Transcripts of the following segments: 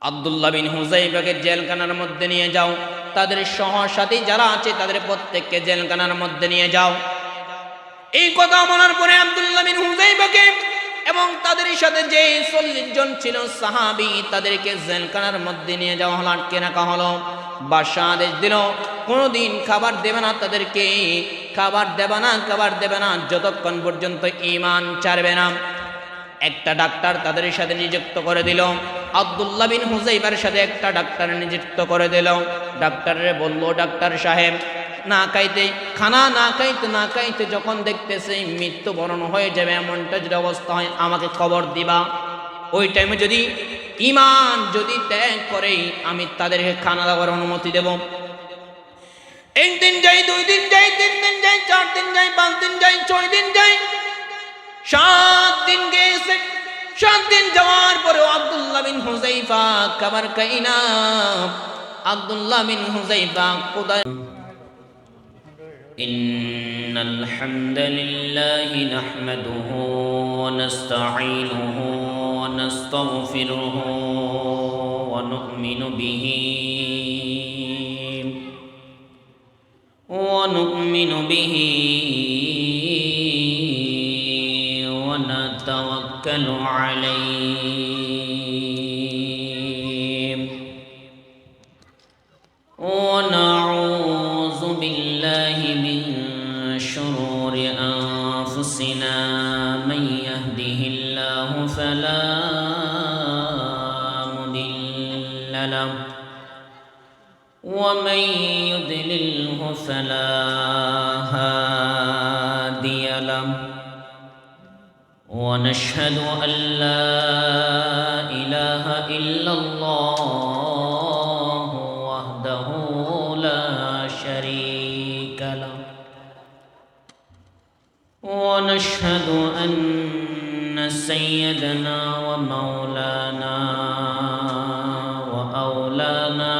আব্দুল্লাহ বিন হুযাইফাকে জেলখানার মধ্যে নিয়ে যাও, তাদের সহসাথী যারা আছে তাদের প্রত্যেককে জেলখানার মধ্যে নিয়ে যাও। এই কথা বলার পরে আব্দুল্লাহ বিন হুযাইফাকে এবং তাদের সাথে যে 40 জন ছিল সাহাবী তাদেরকে জেলখানার মধ্যে নিয়ে যাওয়া হলো, আটকে রাখা হলো। বাদশা আদেশ দিল কোনোদিন খাবার দেবে না, তাদেরকে খাবার দেবে না যতক্ষণ পর্যন্ত ঈমান ছাড়বে না। একটা ডাক্তার তাদের সাথে নিযুক্ত করে দিল, আব্দুল্লাহ বিন হুযাইফার সাথে একটা ডাক্তার নিযুক্ত করে দিল। ডাক্তারে বলল, ডাক্তার সাহেব খানা না খাইতে যখন দেখতেছে মৃত্যুবরণ হয়ে যাবে, এমনটা যদি অবস্থা হয় আমাকে খবর দিবা। ওই টাইমে যদি ঈমান যদি ত্যাগ করে আমি তাদেরকে খানা দেওয়ার অনুমতি দেব। 1 দিন যাই, 2 দিন যাই, 3 দিন যাই, 4 দিন যাই, 5 দিন যাই, 6 দিন যাই, 7 দিন গেছে। 7 দিন যাওয়ার পরেও আব্দুল্লাহ বিন হুযাইফা খাবার খাই না। আব্দুল্লাহ বিন হুযাইফা কোথায়? ইন্নাল হামদালিল্লাহি নাহমাদুহু ওয়া নাস্তাঈনুহু ওয়া নাস্তাগফিরুহু ওয়া নু'মিনু বিহি ওয়া নাতাওয়াক্কালু আলাইহি ওয়া নাউযু বিল্লাহি মিন শুরুরি আনফুসিনা মান ইয়াহদিহিল্লাহু ফালা মুদিল্লা লাহু ওয়া মান ইউদ্লিলহু ফালা হাদিয়া লাহু ওয়া নাশহাদু আল লা ইলাহা ইল্লাল্লাহু ওয়াহদাহু লা শারীকা লাহু ওয়া নাশহাদু আন্না সাইয়্যিদানা ওয়া মাওলানা ওয়া আওলানা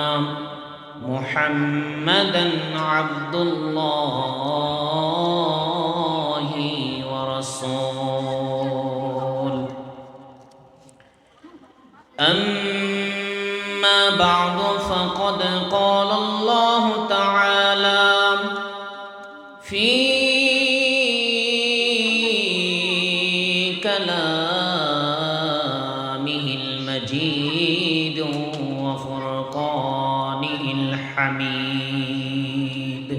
মুহাম্মাদান আবদুল্লাহি ওয়া রাসূলুহু। أما بعد فقد قال الله تعالى في كلامه المجيد وفرقانه الحميد: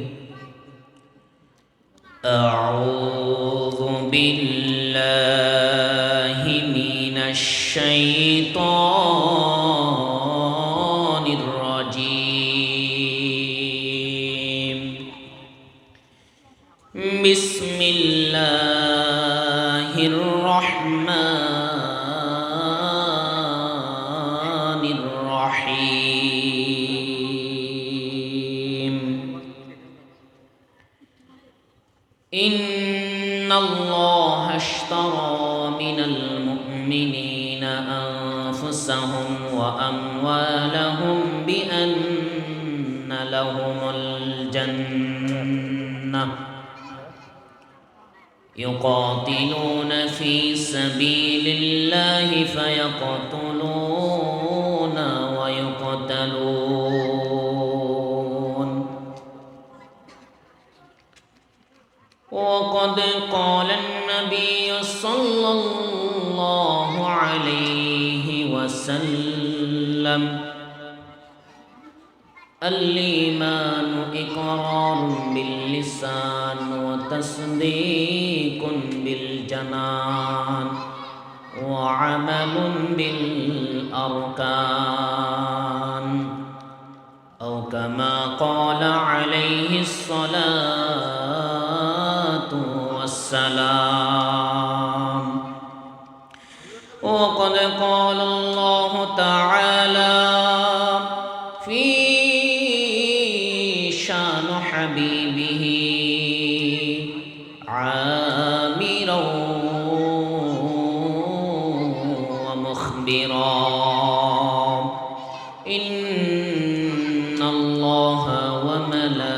أعوذ بالله من الشيطان الرجيم. بسم الله الرحمن الرحيم. إن الله اشترى من المؤمنين أنفسهم وأموالهم بأن لهم الجنة يقاتلون في سبيل الله فيقتلون ويقتلون. وقد قال النبي صلى الله عليه وسلم: الإيمان إقرار باللسان وتصديق بالجنان وعمل بالأركان، أو كما قال عليه الصلاة والسلام. وقد قال الله تعالى في شان حبيبه عامرا ومخبرا: إن الله وملائكته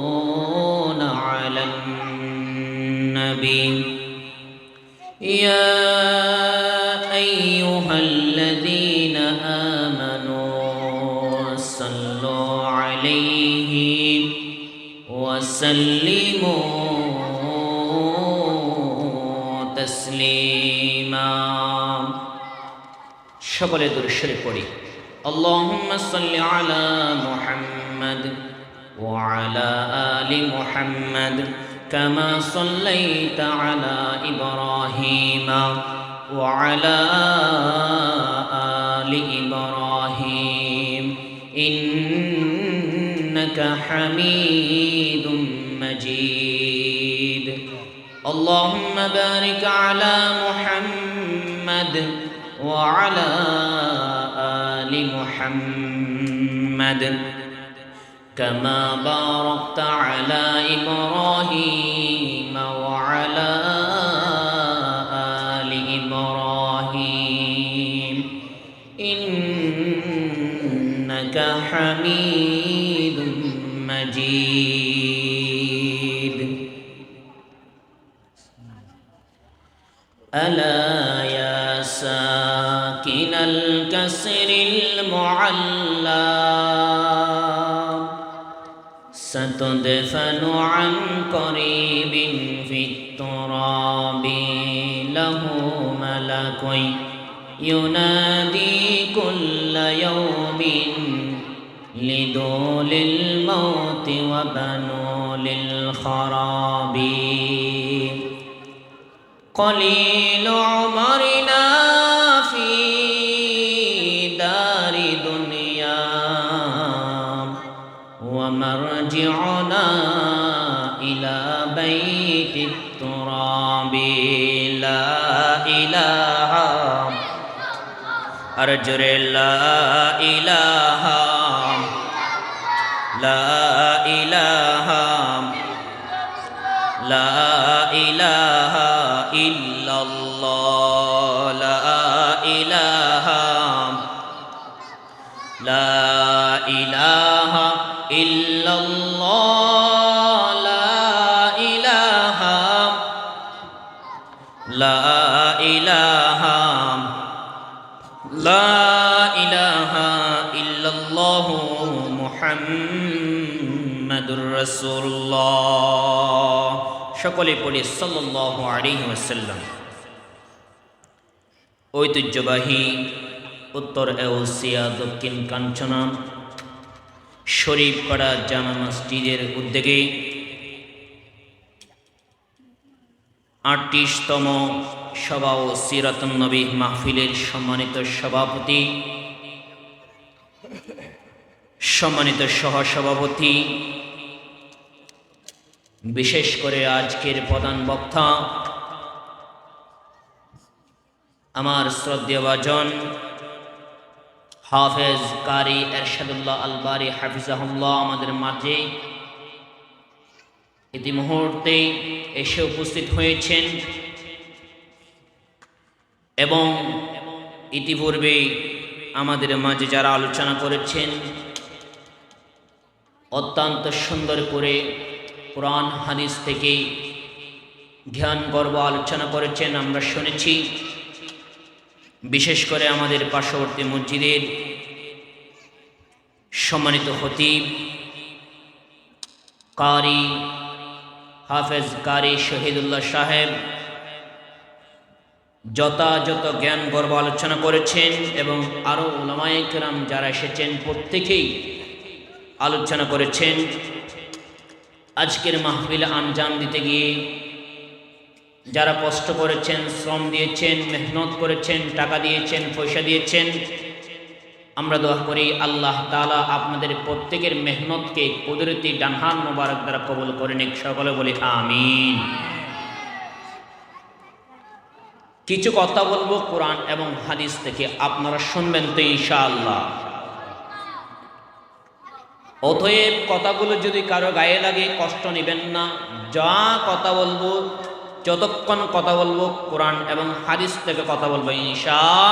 يصلون على النبي يا أيها الذين آمنوا صلوا عليه وسلموا تسليما সকলে দরুদ শরীফ পড়ি اللهم صل على محمد وعلى آل محمد كما صليت على إبراهيم وعلى آل إبراهيم إنك حميد مجيد اللهم بارك على محمد وعلى آل محمد كما باركت على إبراهيم وعلى آل إبراهيم إنك حميد مجيد ألا يا ساكن الكسر المعلى ستدفن عن قريب في التراب له ملك ينادي كل يوم لدول الموت وبنو للخراب قليل عمرنا في دار دنيا ومرجعنا إلى بيت التراب لا إله أرجر لا إله لا إله لا إله إلا الله لا إله لا إله إلا الله لا إله لا إله لا إله إلا الله محمد رسول الله সকলে পড়ি সাল্লাল্লাহু আলাইহি ওয়াসাল্লাম। ঐতিহ্যবাহী উত্তর এউসিয়া দক্ষিণ কাঞ্চনা শরীফপাড়া জামা মসজিদের উদ্যোগে 38তম সভা ও সিরাতুন নবী মাহফিলের সম্মানিত সভাপতি, সম্মানিত সহসভাপতি, বিশেষ করে আজকের প্রধান বক্তা আমার শ্রদ্ধেয় ভাজন হাফেজ কারি এরশাদুল্লাহ আল বারি হাফিজাহুল্লাহ আমাদের মাঝে ইতি মুহূর্তে এসে উপস্থিত হয়েছেন এবং ইতিপূর্বে আমাদের মাঝে যারা আলোচনা করেছেন অত্যন্ত সুন্দর করে কোরআন হাদিস থেকে জ্ঞান গর্ব আলোচনা করেছেন, আমরা শুনেছি। বিশেষ করে আমাদের পার্শ্ববর্তী মসজিদের সম্মানিত খতিব কারি হাফেজ কারি শহীদুল্লাহ সাহেব যথাযথ জ্ঞান গর্ব আলোচনা করেছেন এবং আরও উলামায়ে কেরাম যারা এসেছেন প্রত্যেকেই আলোচনা করেছেন। আজকের মাহফিল আঞ্জাম দিতে গিয়ে যারা কষ্ট করেছেন, শ্রম দিয়েছেন, মেহনত করেছেন, টাকা দিয়েছেন, পয়সা দিয়েছেন, আমরা দোয়া করি আল্লাহ তাআলা আপনাদের প্রত্যেকের মেহনতকে কুদরতি ডানহাত মোবারক দ্বারা কবুল করে নিক। সকলে বলি আমিন। কিছু কথা বলবো কোরআন এবং হাদিস থেকে, আপনারা শুনবেন তো ইনশাআল্লাহ। অতএব কথাগুলো যদি কারো গায়ে লাগে কষ্ট নেবেন না। যা কথা বলবো, যতক্ষণ কথা বলবো কোরআন এবং হাদিস থেকে কথা বলবো ইনশাআল্লাহ।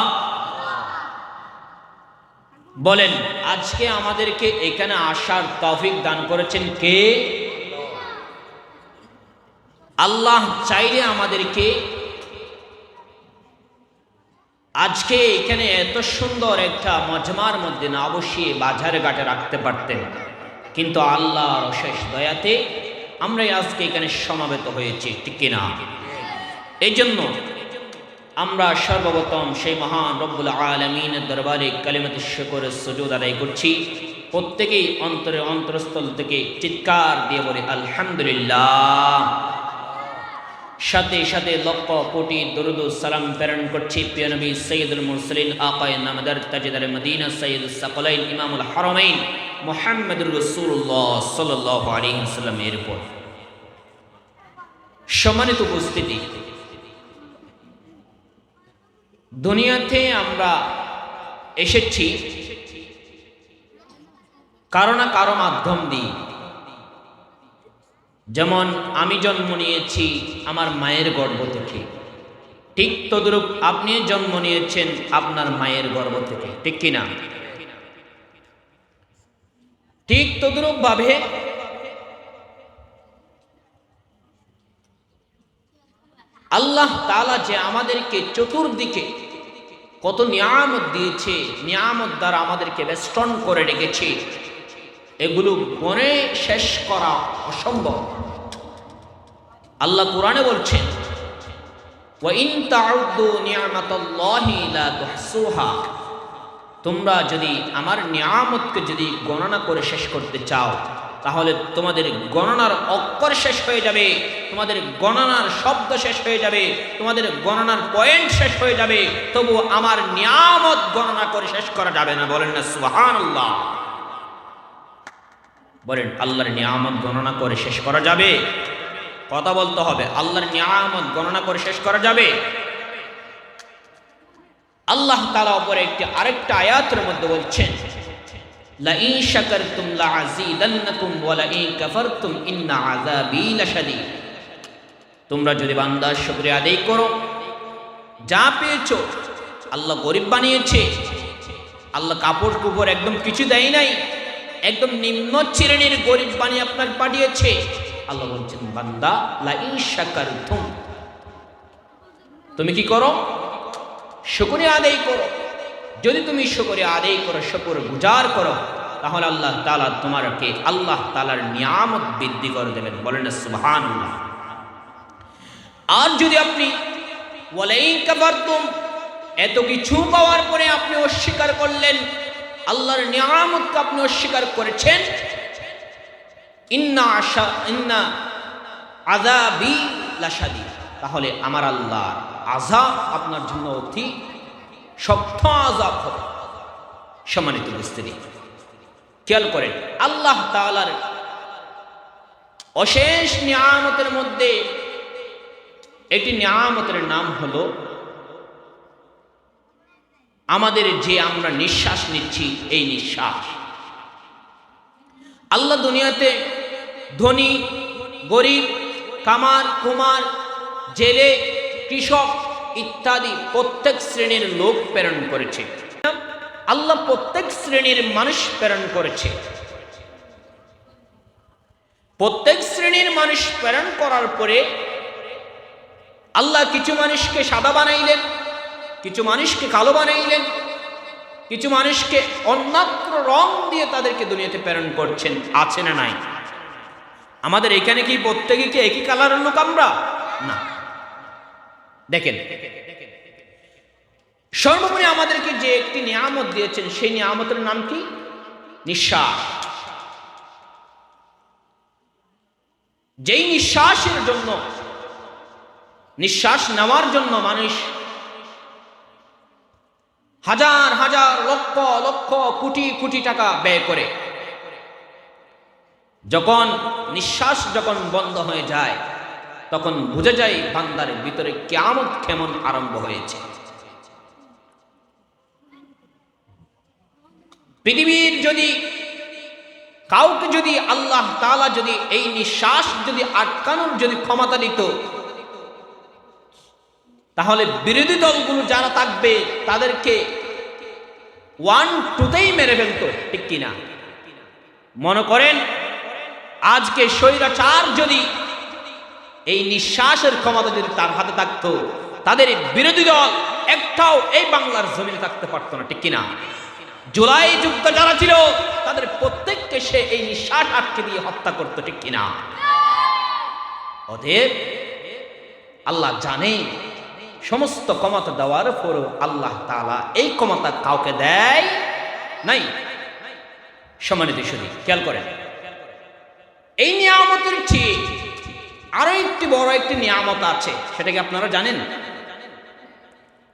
বলেন, আজকে আমাদেরকে এখানে আসার তৌফিক দান করেছেন কে? আল্লাহ চাইলে আমাদেরকে আজকে এখানে এত সুন্দর একটা মজমার মধ্যে না অবশ্যই বাজারে ঘাটে রাখতে পারতেন, কিন্তু আল্লাহর অশেষ দয়াতে আমরাই আজকে এখানে সমাবেত হয়েছি, ঠিক কিনা? এই জন্য আমরা সর্বপ্রথম সেই মহান রব্বুল আলামিনের দরবারে কালিমাতে শুকরের সুজুদ আদায় করছি। প্রত্যেকেই অন্তরে অন্তরস্থল থেকে চিৎকার দিয়ে বলে আলহামদুলিল্লাহ। সাথে সাথে লক্ষ কোটি দরুদ ও সালাম প্রেরণ করছি প্রিয় নবী সৈয়দুল মুরসালিন আকায়ে নামদার তাজদারে মদিনা সৈয়দুস সাকলাইন ইমামুল হারামাইন মুহাম্মদুর রাসূলুল্লাহ সাল্লাল্লাহু আলাইহি ওয়াসাল্লাম এর উপর। সম্মানিত উপস্থিতি, দুনিয়াতে আমরা এসেছি কারো না কারো মাধ্যম দিয়ে। যেমন আমি জন্ম নিয়েছি আমার মায়ের গর্ভ থেকে, ঠিক তদ্রূপ আপনি জন্ম নিয়েছেন আপনার মায়ের গর্ভ থেকে, ঠিক কিনা? ঠিক তদ্রূপ ভাবে আল্লাহ তাআলা যে আমাদেরকে চতুর্দিকে কত নিয়ামত দিয়েছে, নিয়ামত দ্বারা আমাদেরকে বেষ্টন করে রেখেছে, এগুলো গণে শেষ করা অসম্ভব। আল্লাহ কোরআনে বলছেন ওয়া ইন তাউদ্দু নি'মাতাল্লাহি লা তুহসুহা, তোমরা যদি আমার নিয়ামতকে যদি গণনা করে শেষ করতে চাও তাহলে তোমাদের গণনার অক্ষর শেষ হয়ে যাবে, তোমাদের গণনার শব্দ শেষ হয়ে যাবে, তোমাদের গণনার পয়েন্ট শেষ হয়ে যাবে, তবু আমার নিয়ামত গণনা করে শেষ করা যাবে না। বলেন না সুবহানাল্লাহ? বলেন আল্লাহর নিয়ামত গণনা করে শেষ করা যাবে? কথা বলতে হবে, আল্লাহর নিয়ামত গণনা করে শেষ করা যাবে? আল্লাহ তাআলা উপরে আরেকটা আয়াতের মধ্যে বলছেন লা ইন শাকারতুম লা আযীদান্নাকুম ওয়া লা ইন কাফারতুম ইন্না আযাবী লাশাদীদ। তোমরা যদি বান্দার শুকরিয়া আদায় করো, যা পেয়েছো, আল্লাহ গরিব বানিয়েছে, আল্লাহ কাপড় কুপড় একদম কিছু দেয় নাই, একদম নিম্ন শ্রেণীর গরিব বানিয়ে আপনার পাঠিয়েছে। আল্লাহ বলছেন বান্দা লা ইন শাকারতুম, তুমি কি করো? শুকরিয়া আদায় করো। যদি তুমি শুকরিয়া আদায় করো, শুকর গুজার করো, তাহলে আল্লাহ তাআলা তোমাকে আল্লাহ তাআলার নিয়ামত বৃদ্ধি করে দেবেন। বলেন না সুবহানাল্লাহ? আর যদি আপনি ওয়ালা ইন কাফারতুম, এত কিছু পাওয়ার পরে আপনি অস্বীকার করলেন, আল্লাহর নিয়ামতকে আপনি অস্বীকার করেছেন, ইন্না আযাবী লাশাদীদ, তাহলে আমার আল্লাহর আযাব আপনার জন্য অতি শক্ত আযাব হবে। সম্মানিত উপস্থিতি, খেয়াল করেন আল্লাহ তাআলার অশেষ নিয়ামতের মধ্যে একটি নিয়ামতের নাম হলো আমাদের যে আমরা নিঃশ্বাস নিচ্ছি, এই নিঃশ্বাস। আল্লাহ দুনিয়াতে ধনী গরিব, কামার কুমার, জেলে, কৃষক ইত্যাদি প্রত্যেক শ্রেণীর লোক প্রেরণ করেছে। আল্লাহ প্রত্যেক শ্রেণীর মানুষ প্রেরণ করেছে। প্রত্যেক শ্রেণীর মানুষ প্রেরণ করার পরে আল্লাহ কিছু মানুষকে সাদা বানাইলেন, কিছু মানুষকে কালো বানাইলেন, কিছু মানুষকে অন্যত্র রং দিয়ে তাদেরকে দুনিয়াতে প্রেরণ করছেন। আছে না নাই? আমাদের এখানে কি প্রত্যেকে কি একই কালারের লোক আমরা? না। দেখেন, সর্বোপরি আমাদেরকে যে একটি নিয়ামত দিয়েছেন, সেই নিয়ামতের নাম কি? নিঃশ্বাস। যেই নিঃশ্বাসের জন্য, নিঃশ্বাস নেওয়ার জন্য মানুষ হাজার হাজার লক্ষ লক্ষ কোটি কোটি টাকা ব্যয় করে, যখন নিঃশ্বাস যখন বন্ধ হয়ে যায় তখন বুঝে যায় বান্দার ভিতরে কিয়ামত কেমন আরম্ভ হয়েছে। পৃথিবীর যদি কাউকে যদি আল্লাহ তাআলা যদি এই নিঃশ্বাস যদি আটকানোর যদি ক্ষমতা দিত, তাহলে বিরোধী দলগুলো যারা থাকবে তাদেরকে 1-2তেই মেরে ফেলতো, ঠিক কিনা? মনে করেন আজকে স্বৈরাচার যদি এই নিঃশ্বাসের ক্ষমতা যদি তার হাতে থাকতো, তাদের বিরোধী দল একটাও এই বাংলার জমিনে থাকতে পারতো না, ঠিক কিনা? জুলাই যুদ্ধ যারা ছিল তাদের প্রত্যেককে সে এই নিঃশ্বাস আটকে দিয়ে হত্যা করতো, ঠিক কিনা? অতএব আল্লাহ জানে সমস্ত ক্ষমতা দেওয়ার পরও আল্লাহ তাআলা এই ক্ষমতা কাউকে দেয় নাই। সম্মানিত সুধী, খেয়াল করেন, এই নিয়ামতের ঠিক আরো একটি বড় একটি নিয়ামত আছে, সেটা কি আপনারা জানেন?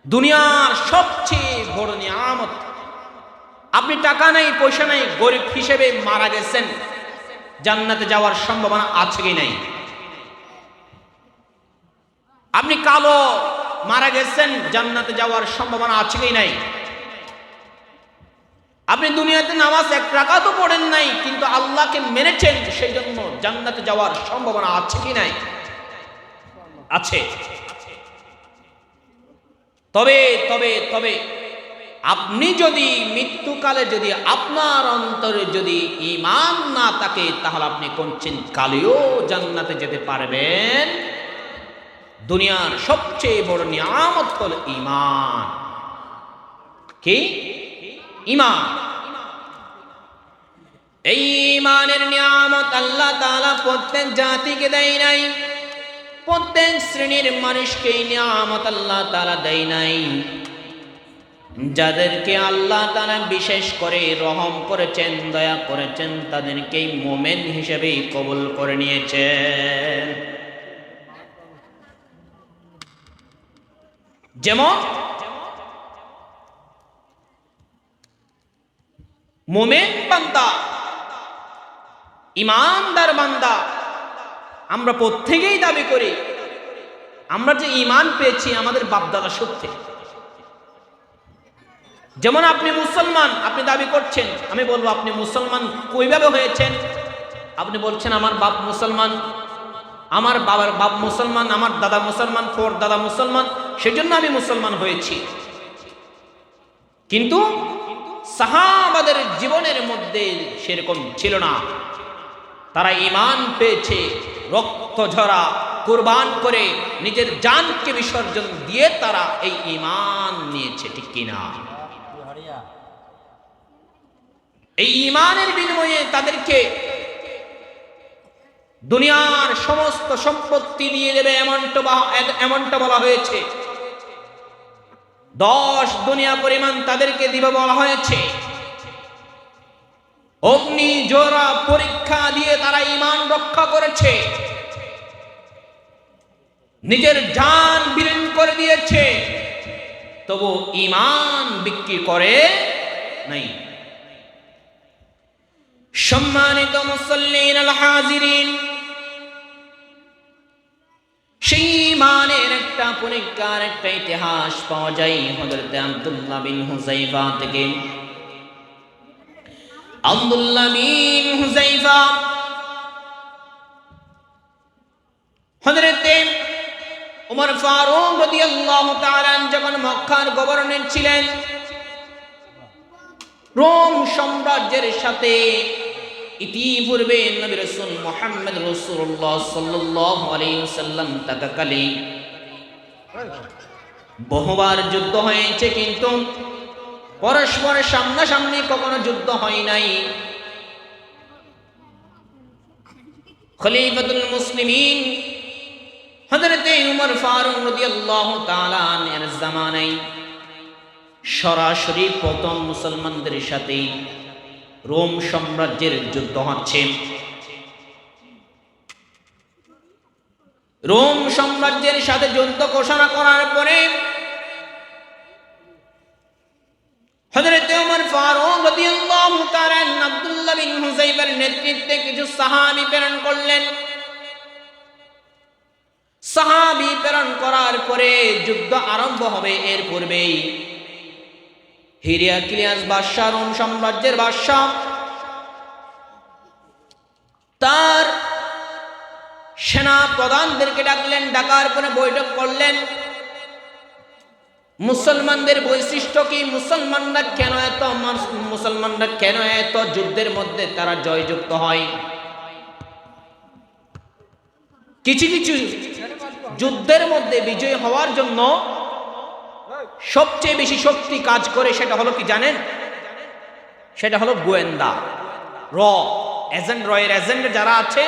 দুনিয়ার সবচেয়ে বড় নিয়ামত, আপনি টাকা নেই, পয়সা নেই, গরিব হিসেবে মারা গেছেন, জান্নাতে যাওয়ার সম্ভাবনা আছে কি নাই? আপনি কালো মারা গেছেন, জান্নাতে যাওয়ার সম্ভাবনা আছে কি নাই? আপনি দুনিয়াতে নামাজ এক রাকাতও পড়েন নাই, কিন্তু আল্লাহকে মেনেছেন, সেই জন্য জান্নাতে যাওয়ার সম্ভাবনা আছে কি নাই? আছে। তবে তবে তবে আপনি যদি মৃত্যুকালে যদি আপনার অন্তরে যদি ঈমান না থাকে, তাহলে আপনি কোনদিন কালেও জান্নাতে যেতে পারবেন? দুনিয়ার সবচেয়ে বড় নিয়ামত হল ঈমান। কি? ঈমান। এই ঈমানের নিয়ামত আল্লাহ তাআলা প্রত্যেক জাতিকে দেয় নাই, প্রত্যেক শ্রেণীর মানুষকে এই নিয়ামত আল্লাহ তাআলা দেয় নাই। যাদেরকে আল্লাহ তাআলা বিশেষ করে রহম করেছেন, দয়া করেছেন, তাদেরকে মুমিন হিসেবে কবুল করে নিয়েছেন। যেমন মুমিন বান্দা, ঈমানদার বান্দা, আমরা প্রত্যেকেই দাবি করি আমরা যে ঈমান পেয়েছি আমাদের বাপদাদা সূত্রে। যেমন আপনি মুসলমান, আপনি দাবি করছেন, আমি বলবো আপনি মুসলমান কইভাবে হয়েছেন? আপনি বলছেন আমার বাপ মুসলমান, আমার বাবার বাপ মুসলমান, আমার দাদা মুসলমান, তোর দাদা মুসলমান, সেজন্য আমি মুসলমান হয়েছি। কিন্তু সাহাবাদের জীবনের মধ্যে সেরকম ছিল না। তারা ঈমান পেয়েছে রক্ত ঝরা কুরবান করে, নিজের জানকে বিসর্জন দিয়ে তারা এই ঈমান নিয়েছে, ঠিক কিনা? এই ঈমানের বিনিময়ে তাদেরকে দুনিয়ার সমস্ত সম্পত্তি দিয়ে দেবে এমনটা বলা হয়েছে। 10 দুনিয়া পরিমাণ তাদেরকে দিবে বলা হয়েছে। অগ্নি জোড়া পরীক্ষা দিয়ে তারা ঈমান রক্ষা করেছে, নিজের জান বিলীন করে দিয়েছে, তবু ঈমান বিক্রি করে নাই। সম্মানিত মুসল্লিন আল হাজিরিন, সেই ঈমানের একটা পরীক্ষার একটা ইতিহাস পাওয়া যায় হযরত আব্দুল্লাহ বিন হুযায়ফা থেকে। আব্দুল্লাহ বিন হুযায়ফা হযরত ওমর ফারুক রাদিয়াল্লাহু তাআলা যখন মক্কার গভর্নর ছিলেন, রোম সাম্রাজ্যের সাথে ইতিপূর্বে নবী রাসূল মুহাম্মদ রাসূলুল্লাহ সাল্লাল্লাহু আলাইহি ওয়াসাল্লাম থাকাকালে বহুবার যুদ্ধ হয়েছে, কিন্তু পরস্পরের সামনাসামনি কখনো যুদ্ধ হয় নাই। খলিফাতুল মুসলিমিন হযরত ওমর ফারুক রাদিয়াল্লাহু তাআলা এর জামানায় সরাসরি প্রথম মুসলমানদের সাথে রোম সাম্রাজ্যের যুদ্ধ হচ্ছে। রোম সাম্রাজ্যের সাথে যুদ্ধ ঘোষণা করার পরে হযরত ওমর ফারুক রাদিয়াল্লাহু তাআলা আব্দুল্লাহ বিন হুযায়ফার নেতৃত্বে কিছু সাহাবী প্রেরণ করলেন। সাহাবী প্রেরণ করার পরে যুদ্ধ আরম্ভ হবে। এর পূর্বেই হিরাক্লিয়াস বাদশা, রোম সাম্রাজ্যের বাদশা, তার সেনা প্রধানদেরকে ডাকলেন। ডাকার পরে বৈঠক করলেন। মুসলমানদের বৈশিষ্ট্য কি? মুসলমানরা কেন এত যুদ্ধের মধ্যে তারা জয়যুক্ত হয়? কিছু কিছু যুদ্ধের মধ্যে বিজয় হওয়ার জন্য সবচেয়ে বেশি শক্তি কাজ করে, সেটা হলো কি জানেন? সেটা হলো গোয়েন্দা, এজেন্ট, রয়ের এজেন্ট যারা আছে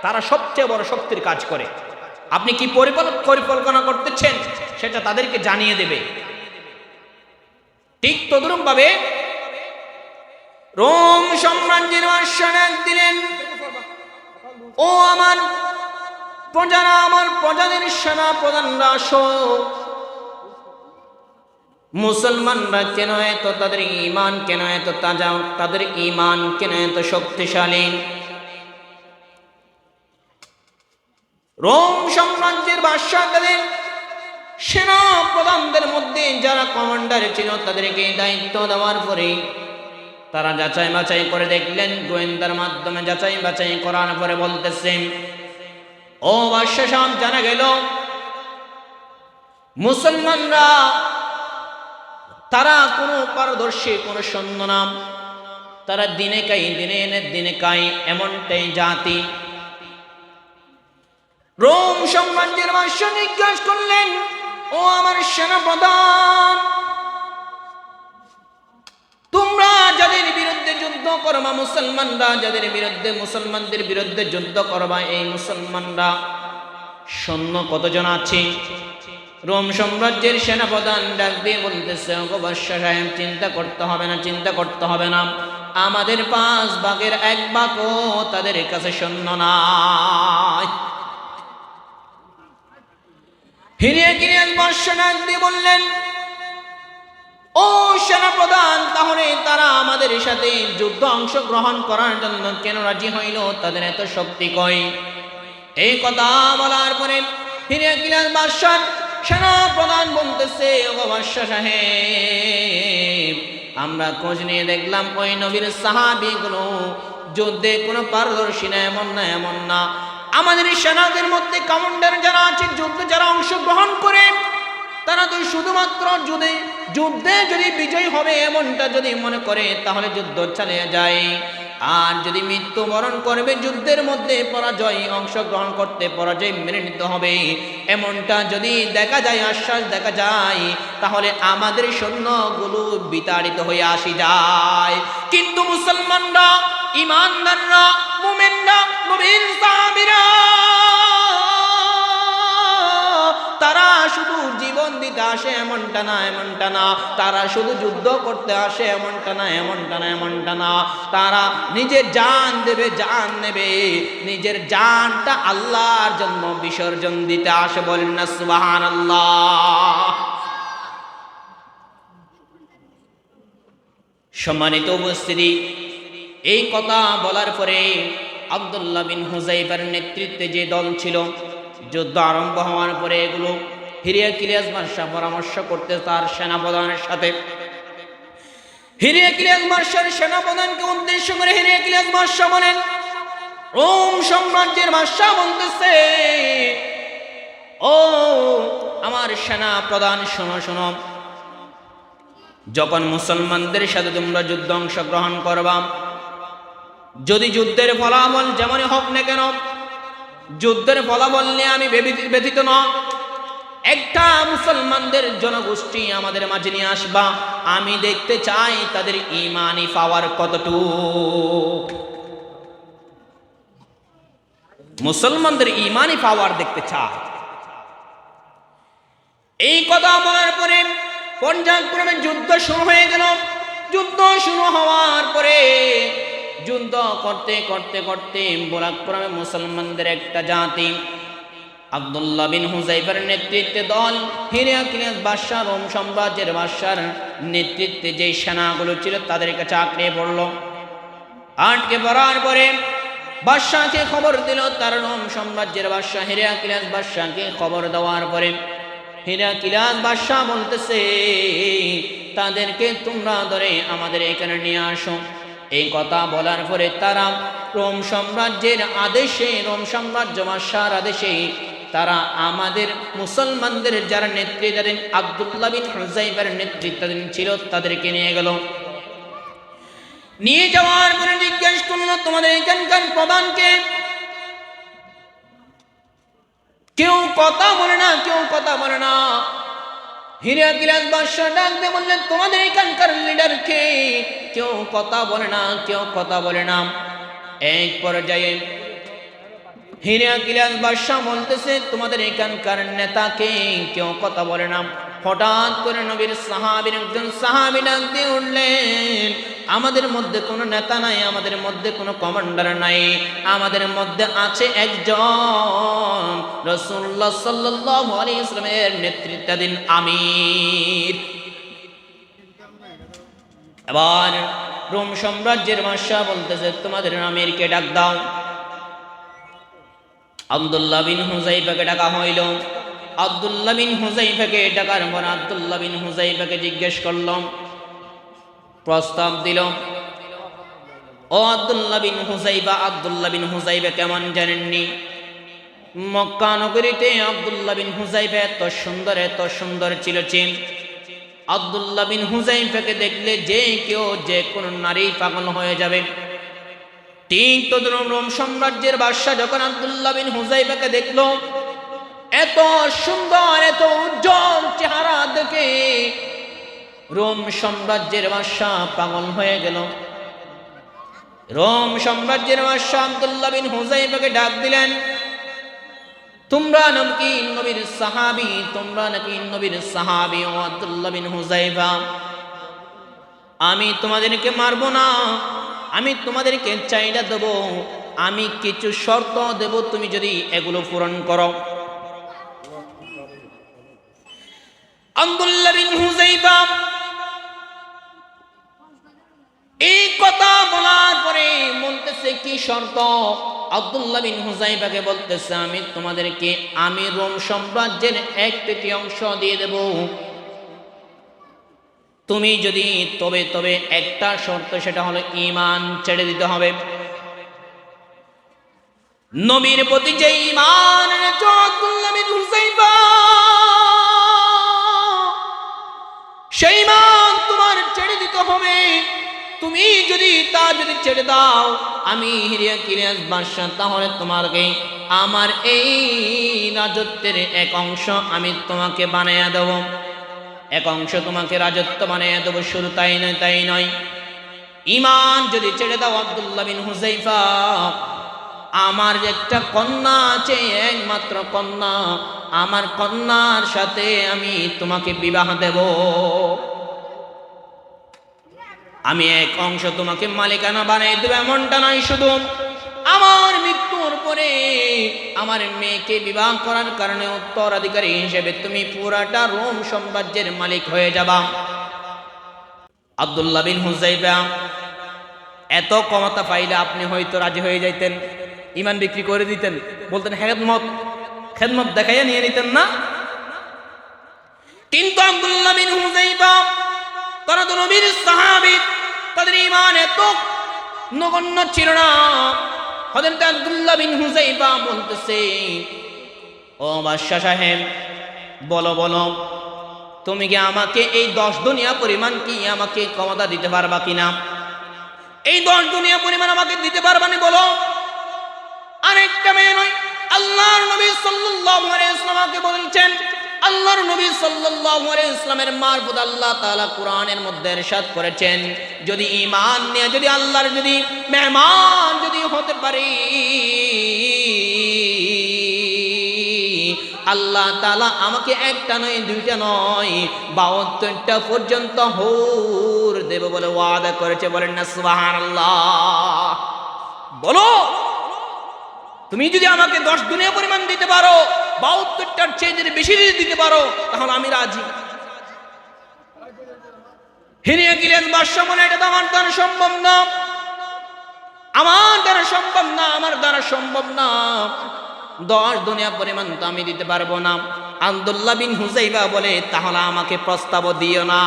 তারা সবচেয়ে বড় শক্তির কাজ করে। আপনি কি পরিকল্পনা করতেছেন সেটা তাদেরকে জানিয়ে দেবে। ঠিক তদরূপ ভাবে রোম সাম্রাজ্যের বাদশা দিলেন, ও আমার প্রজারা, আমার প্রজাদের সেনা প্রধানরা আসো, মুসলমানরা কেন এত, তাদের ঈমান কেন এত তাজা, তাদের ঈমান কেন এত শক্তিশালী? রোম সাম্রাজ্যের বাদশা তাদের সেনা প্রধানদের মধ্যে যারা কমান্ডার ছিল তাদেরকে দায়িত্ব দেওয়ার পরে তারা যাচাই বাছাই করে দেখলেন, গোয়েন্দার মাধ্যমে যাচাই বাছাই করার পরে বলতেছেন, ও বাদশা সাহেব, জানা গেল মুসলমানরা তারা কোনো পারদর্শী কোনো সৈন্য না, তারা দিনে কাই দিনে এনে দিনে কাই এমনটাই জাতি। রোম সাম্রাজ্যের বাদশা জিজ্ঞাসা করলেন, ও আমার সেনাপ্রধান, তোমরা যাদের বিরুদ্ধে যুদ্ধ করবা, মুসলমানরা যাদের বিরুদ্ধে, মুসলমানদের বিরুদ্ধে যুদ্ধ করবা, এই মুসলমানরা সৈন্য কতজন আছে? রোম সাম্রাজ্যের সেনাপ্রধান ডাক দিয়ে বলতেছে, ও বাদশা সাহেব, চিন্তা করতে হবে না, চিন্তা করতে হবে না, আমাদের 5 ভাগের 1 ভাগও তাদের কাছে সৈন্য নাই। হিরিয়াকিলিয়াস বাদশা ডাক দিয়ে বললেন, ও সেনাপ্রধান, তাহলে তারা আমাদের সাথে যুদ্ধ অংশগ্রহণ করার জন্য কেন রাজি হইল? তাদের এত শক্তি কই? এই কথা বলার পরে হিরিয়াকিলিয়াস বাদশার সেনাপ্রধান বলতেছে, ও বাদশা সাহেব, আমরা খোঁজ নিয়ে দেখলাম ওই নবীর সাহাবীগুলো যুদ্ধে কোনো পারদর্শী না, এমন না, এমন না। আমাদের সেনাদের মধ্যে কমান্ডার যারা আছে, যুদ্ধে যারা অংশগ্রহণ করে, তারা তো শুধুমাত্র যুদ্ধে যদি বিজয় হবে এমনটা যদি মনে করে তাহলে যুদ্ধ চালিয়ে যায়, আর যদি মৃত্যুবরণ করবে যুদ্ধের মধ্যে পরাজয়, অংশগ্রহণ করতে পরাজয় মেনে নিতে হবে, এমনটা যদি দেখা যায়, আশ্বাস দেখা যায়, তাহলে আমাদের সৈন্যগুলো বিতাড়িত হয়ে আসি যায়। কিন্তু মুসলমানরা, ঈমানদাররা, মুমিনরা, নবীর সাহাবীরা, তারা শুধু জীবন দিতে আসে এমনটা না, এমনটা না, তারা শুধু যুদ্ধ করতে আসে এমনটা না, এমনটা না, এমনটা না, তারা নিজের জান দেবে, জান নেবে, নিজের জানটা আল্লাহর জন্য বিসর্জন দিতে আসে। বলেন না সুবহানাল্লাহ। সম্মানিত উপস্থিতি, এই কথা বলার পরে আব্দুল্লাহ বিন হুযাইফার নেতৃত্বে যে দল ছিল, যুদ্ধ আরম্ভ হওয়ার পরে এগুলো হিরিয়াকিলিয়াস বাদশা পরামর্শ করতে তার সেনাপ্রধানের সাথে। হিরিয়াকিলিয়াস বাদশার সেনাপ্রধানকে উদ্দেশ্য করে হিরিয়াকিলিয়াস বাদশা বলেন, রোম সাম্রাজ্যের বাদশা বলতেছে, ও আমার সেনাপ্রধান, শোনো শোনো, যখন মুসলমানদের সাথে তোমরা যুদ্ধ অংশগ্রহণ করবা, যদি যুদ্ধের ফলাফল যেমনই হোক না কেন, যুদ্ধের ফলাফল নিয়ে আমি ব্যথিত না, একটা মুসলমানদের জনগোষ্ঠী আমাদের মাঝে নিয়ে আসবা, আমি দেখতে চাই তাদের ঈমানি পাওয়ার কতটুকু। মুসলমানদের ঈমানি পাওয়ার দেখতে চাই। এই কথা বলার পরে পর্যায়ক্রমে যুদ্ধ শুরু হয়ে গেল। যুদ্ধ শুরু হওয়ার পরে যুদ্ধ করতে করতে করতে পরাক্রমে মুসলমানদের একটা জাতি, আব্দুল্লাহ বিন হুযাইফার নেতৃত্বে দল, হিরিয়াকিলিয়াস বাদশা, রোম সাম্রাজ্যের বাদশার নেতৃত্বে যে সেনাগুলো ছিল তাদের কাছে আঁকড়ে পড়ল। আটকে পড়ার পরে বাদশাকে খবর দিল, তার রোম সাম্রাজ্যের বাদশা হিরিয়াকিলিয়াস বাদশাকে খবর দেওয়ার পরে হিরিয়াকিলিয়াস বাদশা বলতেছে, তাদেরকে তোমরা ধরে আমাদের এখানে নিয়ে আসো। এই কথা বলার পরে তারা রোম সাম্রাজ্যের আদেশে, রোম সাম্রাজ্য বাদশার আদেশে তারা আমাদের মুসলমানদের যারা নেতৃত্বাধীন আব্দুল্লাহ বিন হুযাইফার নেতৃত্বাধীন ছিল তাদেরকে নিয়ে গেল। নিয়ে যাওয়ার পরে জিজ্ঞেস করলো, তোমাদের এখানকার প্রধানকে? কেউ কথা বলে না, কেউ কথা বলে না। হিরাক্লিয়াস বাদশা ডাক দিয়ে বললেন, তোমাদের এখানকার লিডার কে? কেউ কথা বলে না, কেউ কথা বলে না। এক পর্যায়ে হিরাক্লিয়াস বাদশা বলতেছে, তোমাদের এখানকার নেতাকে? কেউ কথা বলে না। হঠাৎ করে নবীর সাহাবীর একজন সাহাবী ডাক দিয়ে উঠলেন, আমাদের মধ্যে কোনো নেতা নাই, আমাদের মধ্যে কোনো কমান্ডার নাই, আমাদের মধ্যে আছে একজন রাসূলুল্লাহ সাল্লাল্লাহু আলাইহি ওয়াসাল্লামের নেতৃত্বাধীন আমির। এবার রোম সাম্রাজ্যের বাদশা বলতেছে, তোমাদের আমিরকে ডাক দাও। আব্দুল্লাহ বিন হুযাইফাকে ডাকা হইল। আব্দুল্লাহ বিন হুযাইফাকে ডাকার পর আব্দুল্লাহ বিন হুযাইফাকে জিজ্ঞেস করলাম, প্রস্তাব দিল, ও আব্দুল্লাহ বিন হুযাইফা, আব্দুল্লাহ বিন হুযাইফা কেমন জানেননি? মক্কা নগরীতে আব্দুল্লাহ বিন হুযাইফা এত সুন্দর ছিল। আব্দুল্লাহ বিন হুযাইফাকে দেখলে যে কেউ, যে কোনো নারী পাগল হয়ে যাবে। ঠিক তদ্রুপ রোম সাম্রাজ্যের বাদশা যখন আব্দুল্লাহ বিন হুযাইফাকে দেখলো, এত সুন্দর, এত উজ্জ্বল চেহারা দেখে রোম সাম্রাজ্যের বাদশা পাগল হয়ে গেল। রোম সাম্রাজ্যের বাদশা আব্দুল্লাহ বিন হুযাইফাকে ডাক দিলেন, তোমরা নাকি নবীর সাহাবী? তোমরা নাকি নবীর সাহাবী? ও আব্দুল্লাহ বিন হুযাইফা, আমি তোমাদেরকে মারবো না, আমি তোমাদেরকে চাইনা দেব, আমি কিছু শর্ত দেব, তুমি যদি এগুলো পূরণ করো। আব্দুল্লাহ বিন হুযাইফা এই কথা বলার পরে বলতেছে, কি শর্ত? আব্দুল্লাহ বিন হুযাইফাকে বলতেছে, আমি তোমাদেরকে, আমি রোম সাম্রাজ্যের 1/3 দিয়ে দেব, তুমি যদি তবে একটা শর্ত, সেটা হলো ঈমান ছেড়ে দিতে হবে। নবীর প্রতি যে ঈমান এনেছো আব্দুল্লাহ বিন হুযাইফা, সেই ঈমান তোমার ছেড়ে দিতে হবে। তুমি যদি ছেড়ে দাও, আমি হিরাক্লিয়াস বাদশা, তাহলে তোমাকে আমার এই রাজত্বের এক অংশ আমি তোমাকে বানাইয়া দেব, এক অংশ তোমাকে রাজত্ব বানাইয়া দেব। শুধু তাই নয়, ঈমান যদি ছেড়ে দাও আব্দুল্লাহ বিন হুযাইফা, আমার একটা কন্যা আছে, একমাত্র কন্যা, আমার কন্যার সাথে আমি তোমাকে বিবাহ দেব। আমি এক অংশ তোমাকে মালিকানা বানাই দেব। এমনটা নয়, শুধু আমার মৃত্যুর পরে আমার মেয়েকে বিবাহ করার কারণে উত্তরাধিকারী হিসেবে তুমি পুরাটা রোম সাম্রাজ্যের মালিক হয়ে যাবা। আব্দুল্লাহ বিন হুযাইফা এত ক্ষমতা পাইলে আপনি হয়তো রাজি হয়ে যাইতেন, ঈমান বিক্রি করে দিতেন, বলতেন খেদমত দেখাইয়া নিয়ে নিতেন না। কিন্তু আব্দুল্লাহ বিন হুযাইফা, তারা তো নবীর সাহাবী, তাদের ঈমান এত নগণ্য ছিল না। হযরত আব্দুল্লাহ বিন হুযাইফা বলতেছে, ও বাদশা সাহেব, বলো তুমি কি আমাকে এই 10 দুনিয়া পরিমাণ কি আমাকে ক্ষমতা দিতে পারবা কিনা? এই 10 দুনিয়া পরিমাণ আমাকে দিতে পারবা না? বলো। আরেকটা মেয়ে নয়, আল্লাহর নবী সাল্লাল্লাহু আলাইহি ওয়াসাল্লামকে বলছেন, আল্লাহর নবী সাল্লাল্লাহু আলাইহি ওয়াসাল্লামের মারফত আল্লাহ তাআলা কোরআনের মধ্যে ইরশাদ করেছেন, যদি ঈমান নিয়ে, যদি আল্লাহর যদি মেহমান যদি হতে পারি, আল্লাহ তাআলা আমাকে একটা নয়, দুইটা নয়, 72টা পর্যন্ত হুর দেব বলে ওয়াদা করেছে। বলেন না সুবহানাল্লাহ। বলো, তুমি যদি আমাকে 10 দুনিয়া পরিমাণ দিতে পারো, 72টার চেয়ে যদি বেশি দিতে পারো, তাহলে আমি রাজি। হিরাক্লিয়াস বাদশা বলে, এটা তো আমার দ্বারা সম্ভব না, আমার দ্বারা সম্ভব না, 10 দুনিয়া পরিমাণ তো আমি দিতে পারবো না। আব্দুল্লাহ বিন হুযাইফা বলে, তাহলে আমাকে প্রস্তাব দিও না।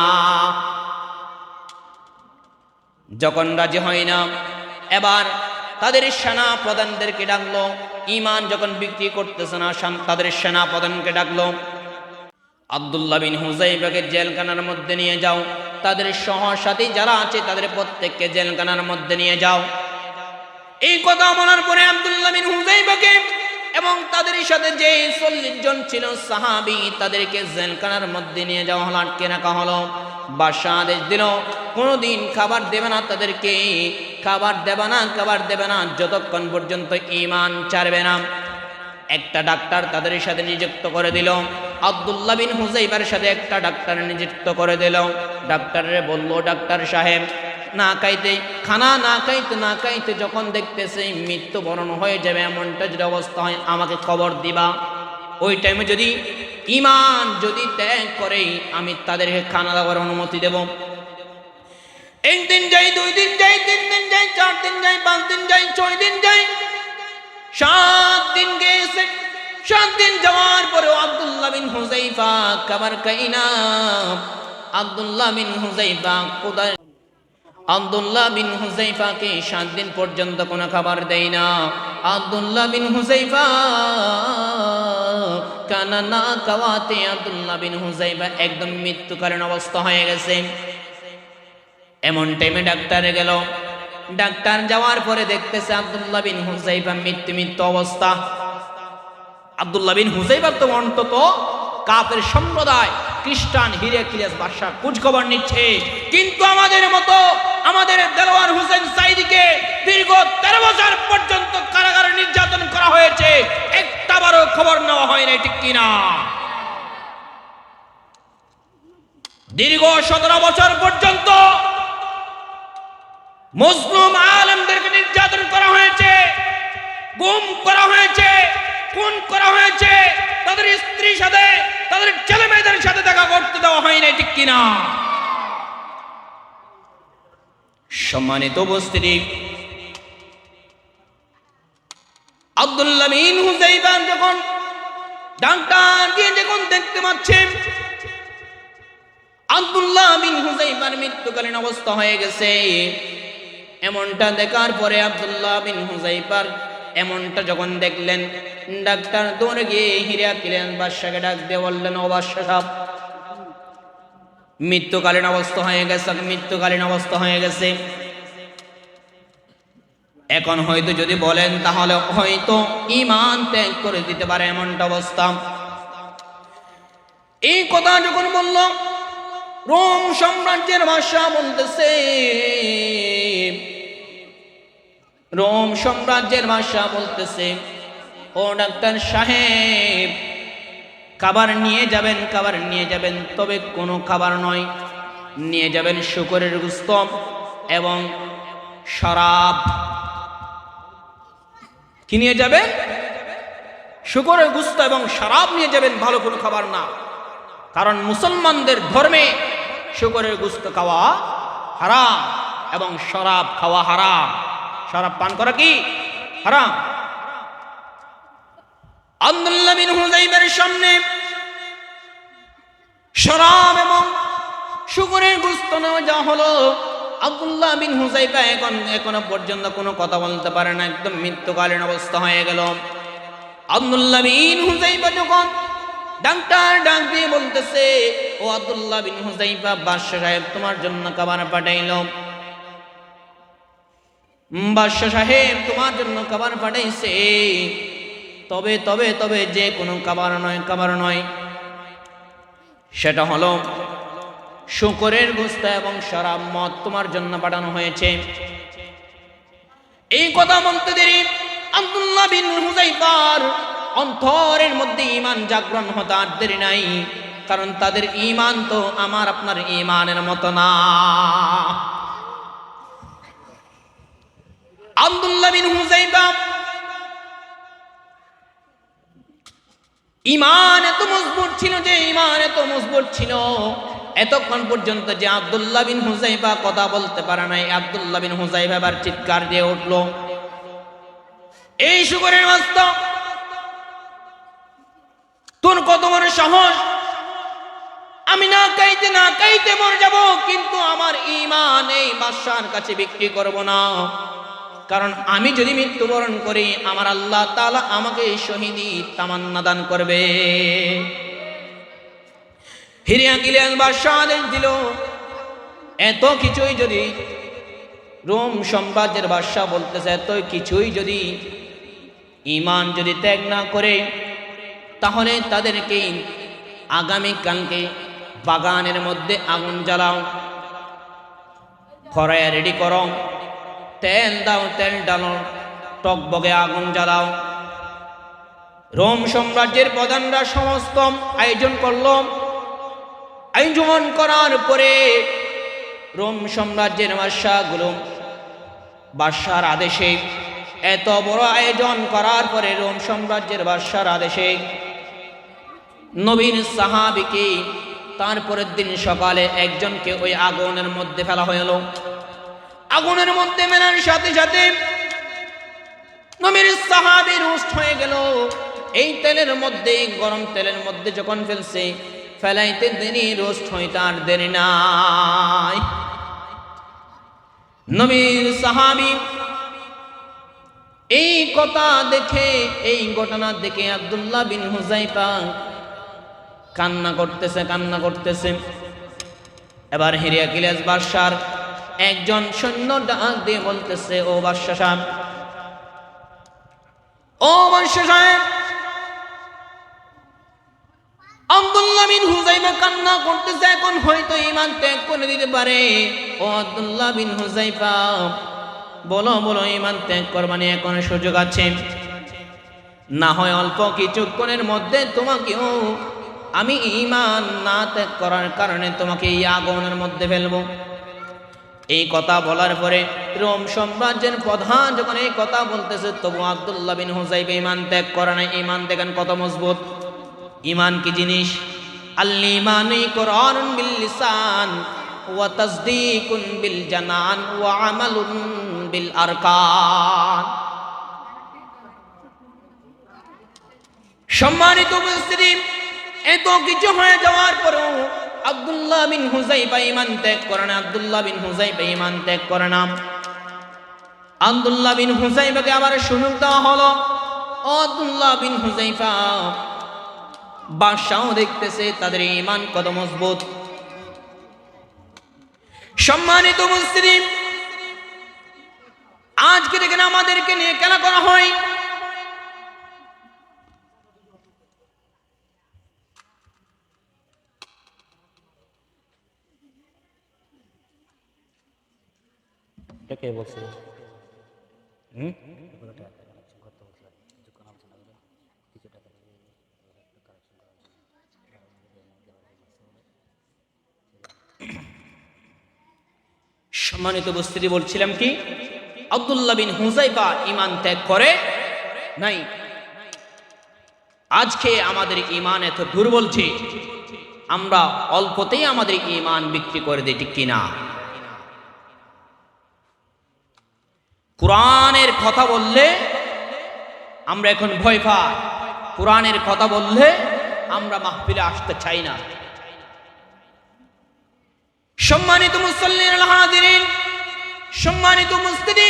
যখন রাজি হয় না, এবার তাদের সেনা প্রধানদেরকে ডাকলো। ঈমান যখন বিক্রি করতেছে না, তাদের সেনা প্রধানকে ডাকলো, আব্দুল্লাহ বিন হুযাইফাকে জেলখানার মধ্যে নিয়ে যাও, তাদের সহসাথী যারা আছে তাদের প্রত্যেককে জেলখানার মধ্যে নিয়ে যাও। এই কথা বলার পরে আব্দুল্লাহ বিন হুযাইফাকে এবং তাদের সাথে যে 40 জন ছিল সাহাবী তাদেরকে জেলখানার মধ্যে নিয়ে যাওয়া হলো, আটকে রাখা হলো। বাদশাহ আদেশ দিল কোনোদিন খাবার দেবে না, তাদেরকে খাবার দেবে না যতক্ষণ পর্যন্ত ঈমান ছাড়বে না। একটা ডাক্তার তাদের সাথে নিযুক্ত করে দিল, আব্দুল্লাহ বিন হুযাইফার সাথে একটা ডাক্তার নিযুক্ত করে দিল। ডাক্তারে বলল, ডাক্তার সাহেব খানা না খাইতে যখন দেখতেছে মৃত্যুবরণ হয়ে যাবে, এমনটা যদি অবস্থা হয় আমাকে খবর দিবা। ওই টাইমে যদি ঈমান যদি ত্যাগ করে আমি তাদেরকে খানা দেওয়ার অনুমতি দেব। 1 দিন যাই, 2 দিন যাই, 3 দিন যাই, 4 দিন যাই, 5 দিন যাই, 6 দিন যাই, 7 দিন গেছে। 7 দিন যাওয়ার পরে আব্দুল্লাহ বিন হুযাইফা খাবার খাই না। আব্দুল্লাহ বিন হুযাইফাকে 7 দিন পর্যন্ত কোনো খাবার দেয় না। আব্দুল্লাহ বিন হুযাইফা কানা না খাওয়াতে আব্দুল্লাহ বিন হুযাইফা একদম মৃত্যুকালীন অবস্থা হয়ে গেছে। এমন টাইমে ডাক্তারে গেল, ডাক্তার যাওয়ার পরে দেখতেছে আব্দুল্লাহ বিন হুযাইফা মৃত্যু অবস্থা। আব্দুল্লাহ বিন হুযাইফা তো অন্তত কাফের সম্প্রদায় খ্রিস্টান হিরাক্লিয়াস বাদশা খোঁজ খবর নিচ্ছে, কিন্তু আমাদের মতো আমাদের দেলোয়ার হোসেন সাইদিকে দীর্ঘ 13 বছর পর্যন্ত কারাগারে নির্যাতন করা হয়েছে, একটাবারও খবর নেওয়া হয় না, ঠিক কিনা? দীর্ঘ 17 বছর পর্যন্ত মুসলিম আলেমদেরকে নির্যাতন করা হয়েছে, গুম করা হয়েছে, খুন করা হয়েছে, তাদের স্ত্রীর সাথে তাদের ছেলে মেয়েদের সাথে দেখা করতে দেওয়া হয় না, ঠিক কিনা? সম্মানিত উপস্থিতি, আব্দুল্লাহ বিন হুযাইফা যখন ডাক্তারকে যখন দেখতে পাচ্ছে আব্দুল্লাহ বিন হুযাইফার মৃত্যুকালীন অবস্থা হয়ে গেছে, এমনটা দেখার পরে আব্দুল্লাহ বিন হুযাইফার এমনটা যখন দেখলেন, ডাক্তার দৌড়ে গিয়ে হিরাক্লিয়াস বাদশাকে ডাক দিয়ে বললেন, ও বাদশা সাহেব, মৃত্যুকালীন অবস্থা হয়ে গেছে। এখন হয়তো যদি বলেন তাহলে হয়তো ঈমান ত্যাগ করে দিতে পারে, এমনটা অবস্থা। এই কথা যখন বলল, রোম সাম্রাজ্যের বাদশা বলতেছে, ও ডাক্তার সাহেব, খাবার নিয়ে যাবেন, তবে কোনো খাবার নয়, নিয়ে যাবেন শূকরের গোশত এবং শরাব। কি নিয়ে যাবেন? শূকরের গোশত এবং শরাব নিয়ে যাবেন, ভালো কোনো খাবার না। কারণ মুসলমানদের ধর্মে শূকরের গোশত খাওয়া হারাম এবং শরাব খাওয়া হারাম। শরাব পান করা কি হারাম। আব্দুল্লাহ বিন হুযাইফার সামনে শরাব এবং শূকরের গোশত নেওয়া যা হলো, আব্দুল্লাহ বিন হুযাইফা এখনো পর্যন্ত কোনো কথা বলতে পারে না, একদম মৃত্যুকালীন অবস্থা হয়ে গেল। আব্দুল্লাহ বিন হুযাইফা যখন ডাক্তার ডাক দিয়ে বলতেছে, ও আব্দুল্লাহ বিন হুযাইফা, বাদশা সাহেব তোমার জন্য খাবার পাঠাইলো, বাদশা সাহেব তোমার জন্য খাবার পাঠাইছে, তবে যে কোনো খাবার নয়, সেটা হলো শূকরের গোশত এবং শরাব মদ তোমার জন্য পাঠানো হয়েছে। এই কথা বলতে দেরি আব্দুল্লাহ বিন হুযাইফার অন্তরের মধ্যে ঈমান জাগরণ হতে আর দেরি নাই, কারণ তাদের ঈমান তো আমার আপনার ঈমানের মতো না। আব্দুল্লাহ বিন হুযাইফা ঈমান এত মজবুত ছিল এতক্ষণ পর্যন্ত যে আব্দুল্লাহ বিন হুযাইফা কথা বলতে পারে নাই। আব্দুল্লাহ বিন হুযাইফা আবার চিৎকার দিয়ে উঠল, এই শূকরের গোশত, তোর কত বড় সাহস! আমি না খাইতে মরে যাব, কিন্তু আমার ঈমান এই বাদশার কাছে বিক্রি করব না। কারণ আমি যদি মৃত্যুবরণ করি, আমার আল্লাহ তাআলা আমাকে শহীদি তামান্না দান করবে। হিরাক্লিয়াস বাদশা আদেশ দিল, এত কিছুই যদি রোম সাম্রাজ্যের বাদশা বলতেছে, এত কিছুই যদি ঈমান যদি ত্যাগ না করে তাহলে তাদেরকে আগামীকালকে বাগানের মধ্যে আগুন জ্বালাও, খড়ায় রেডি করো, তেল দাও, তেল ডালো, টকবগে আগুন জ্বালাও। রোম সাম্রাজ্যের প্রধানরা সমস্ত আয়োজন করল। আয়োজন করার পরে রোম সাম্রাজ্যের বাদশার আদেশে, এত বড় আয়োজন করার পরে রোম সাম্রাজ্যের বাদশার আদেশে নবীর সাহাবীকে তারপরের দিন সকালে একজনকে ওই আগুনের মধ্যে ফেলা হইল। আগুনের মধ্যে মেলার সাথে সাথে নবীর সাহাবী রোস্ট হয়ে গেল। এই তেলের মধ্যে, গরম তেলের মধ্যে যখন ফেলছে, ফেলাইতে দেরি, রোস্ট হইতে আর দেরি নাই। নবীর সাহাবী এই কথা দেখে, এই ঘটনা দেখে আব্দুল্লাহ বিন হুযাইফা কান্না করতেছে। এবার হিরাক্লিয়াস বাদশার একজন সৈন্য ডাক দিয়ে বলতেছে, ও বাদশা সাহেব, আব্দুল্লাহ বিন হুযাইফা কান্না করতেছে, এখন হয়তো ঈমান ত্যাগ করে দিতে পারে। ও আব্দুল্লাহ বিন হুযাইফা, বলো ঈমান ত্যাগ করবানি, এখন সুযোগ আছে। না হয় অল্প কিছুক্ষণের মধ্যে তোমাকেও আমি ঈমান না ত্যাগ করার কারণে তোমাকে এই আগুনের মধ্যে ফেলবো। এই কথা বলার পরে রোম সাম্রাজ্যের প্রধান যখন এই কথা বলতেছে, তবু আব্দুল্লাহ বিন হুযাইফা ঈমান ত্যাগ করে না। ঈমান দেখেন কত মজবুত। ঈমান কি জিনিস? আল ঈমানু ইকরারুন বিল লিসান ওয়া তাসদীকুন বিল জানান ওয়া আমালুন বিল আরকান। সম্মানিত উপস্থিতি, এত কিছু হয়ে যাওয়ার পরেও আব্দুল্লাহ বিন হুযাইফা ঈমান ত্যাগ করে না। আব্দুল্লাহ বিন হুযাইফাকে আবার সুযোগ দেওয়া হলো। আব্দুল্লাহ বিন হুযাইফা, বাদশাও দেখতেছে তাদের ঈমান কত মজবুত। সম্মানিত উপস্থিতি, আজকে দেখেন আমাদেরকে নিয়ে কেন করা হয়? কে বলছে? সম্মানিত উপস্থিতি, বলছিলাম কি, আব্দুল্লাহ বিন হুযাইফা ঈমান ত্যাগ করে নাই। আজকে আমাদের ঈমান এত দুর্বল যে আমরা অল্পতেই আমাদের ঈমান বিক্রি করে দিই, ঠিক কিনা? কোরআনের কথা বললে আমরা এখন ভয় পাই। কোরআনের কথা বললে আমরা মাহফিলে আসতে চাই না। সম্মানিত মুসল্লিন হাজিরিন, সম্মানিত উপস্থিতি,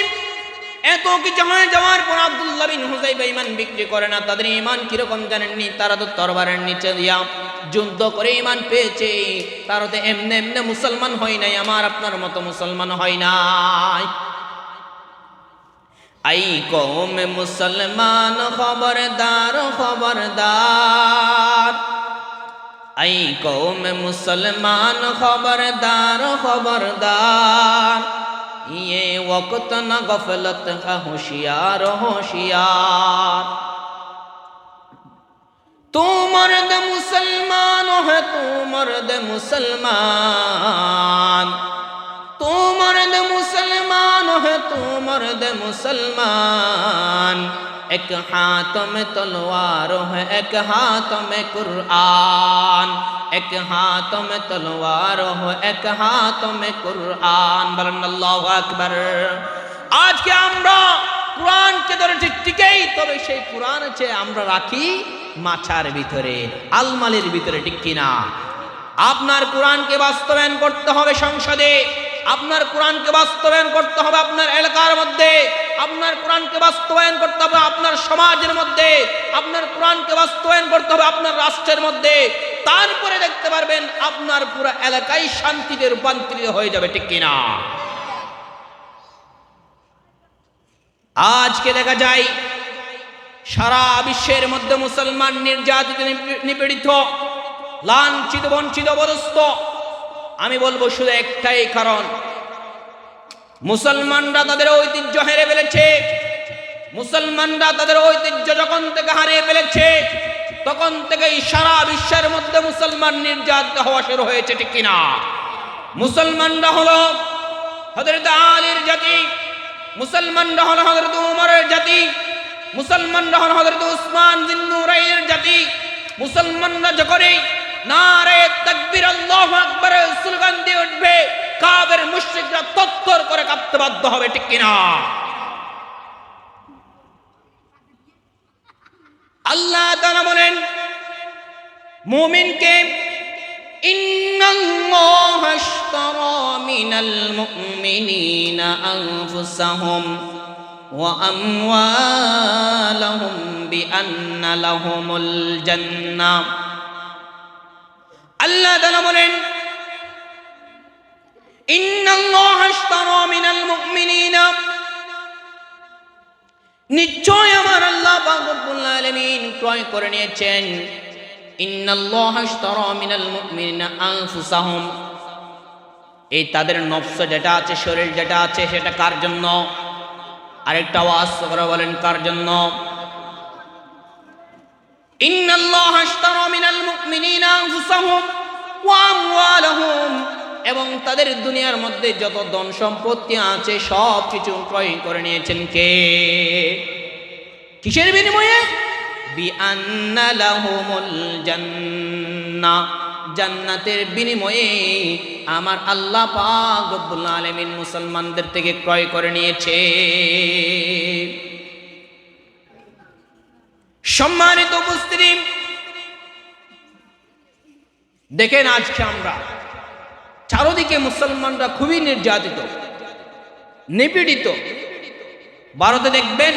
এত কিছু হয়ে যাওয়ার পর আব্দুল্লাহ বিন হুযাইফা ঈমান বিক্রি করে না। তাদের ঈমান কিরকম জানেননি? তারা তো তরবারের নিচে দিয়া যুদ্ধ করে ঈমান পেয়েছে। তারা তো এমনি মুসলমান হয় নাই, আমার আপনার মতো মুসলমান হয় নাই। আই কওম মুসলমান খবরদার খবরদার, আই কওম মুসলমান খবরদার খবরদার, ये वक्त न गफलत का होशियार होशियार। तू मर्द मुसलमान है, तू मर्द मुसलमान, तू मर्द मुसलमान है, तू मर्द मुसलमान। एक हाथ में तलवार है, एक हाथ में कुरान, एक हाथ में तलवार हो, एक हाथ में कुरान। বলেন আল্লাহু আকবার। আজকে আমরা কোরআনকে ধরে টিকেই, তবে সেই কোরআন আছে আমরা রাখি মাছার ভিতরে, আলমারির ভিতরে, ঠিক কিনা? আপনার কোরআনকে বাস্তবায়ন করতে হবে সংসদে, আপনার কোরআনকে বাস্তবায়ন করতে হবে আপনার এলাকার মধ্যে, আপনার কোরআনকে বাস্তবায়ন করতে হবে আপনার সমাজের মধ্যে, আপনার কোরআনকে বাস্তবায়ন করতে হবে আপনার রাষ্ট্রের মধ্যে। তারপরে দেখতে পারবেন আপনার পুরো এলাকায় শান্তিতে রূপান্তরিত হয়ে যাবে, ঠিক কিনা? আজকে দেখা যায় সারা বিশ্বের মধ্যে মুসলমান নির্যাতিত, নিপীড়িত, লাঞ্ছিত, বঞ্চিত, অবরুষ্ট। আমি বলবো শুধু একটাই কারণ, মুসলমানরা তাদের ঐতিহ্য হেরে ফেলেছে। মুসলমানরা তাদের ঐতিহ্য যখন থেকে হারিয়ে ফেলেছে, তখন থেকেই সারা বিশ্বের মধ্যে মুসলমান নির্যাতিত হওয়া শুরু হয়েছে, ঠিক কিনা? মুসলমানরা হলো হযরত আলীর জাতি, মুসলমানরা হলো হযরত উমরের জাতি, মুসলমানরা হলো হযরত উসমান জিন্নুরাইনের জাতি। মুসলমানরা যখনই নারে তাকবীর আল্লাহু আকবার স্লোগান দিয়ে উঠবে, কাফের মুশরিকরা তত্তর করে কাঁপতে বাধ্য হবে, ঠিক কিনা? আল্লাহ তাআলা বলেন মুমিনকে, ইন্নাল্লাহা আশতারা মিনাল মুমিনিনা আনফুসাহুম ওয়া আমওয়ালাহুম বিআন্না লাহুমুল জান্নাহ। আল্লাহ তাআলা বলেন ইন্নাল্লাহা আশতারা মিনাল মুমিনিনা, নিশ্চয় আমার আল্লাহ পাক রব্বুল আলামিন ক্রয় করে নিয়েছেন। ইন্নাল্লাহা আশতারা মিনাল মুমিনিনা আনফুসাহুম, এই তাদের নফস যেটা আছে, শরীর যেটা আছে, সেটা কার জন্য? আরেকটা আওয়াজ করে বলেন, কার জন্য? ইন্নাল্লাহা আশতারা মিনাল মুমিনিনা আনফুসাহুম ওয়া আমওয়ালাহুম, এবং তাদের দুনিয়ার মধ্যে যত ধন সম্পত্তি আছে সব কিছু ক্রয় করে নিয়েছেন কে? কিসের বিনিময়ে? বিআন্না লাহুমুল জান্নাহ, জান্নাতের বিনিময়ে আমার আল্লাহ পাক রব্বুল আলামিন মুসলমানদের থেকে ক্রয় করে নিয়েছে। সম্মানিত উপস্থিতি, দেখেন আজকে আমরা চারদিকে মুসলমানরা খুবই নির্যাতিত, নিপীড়িত। ভারতে দেখবেন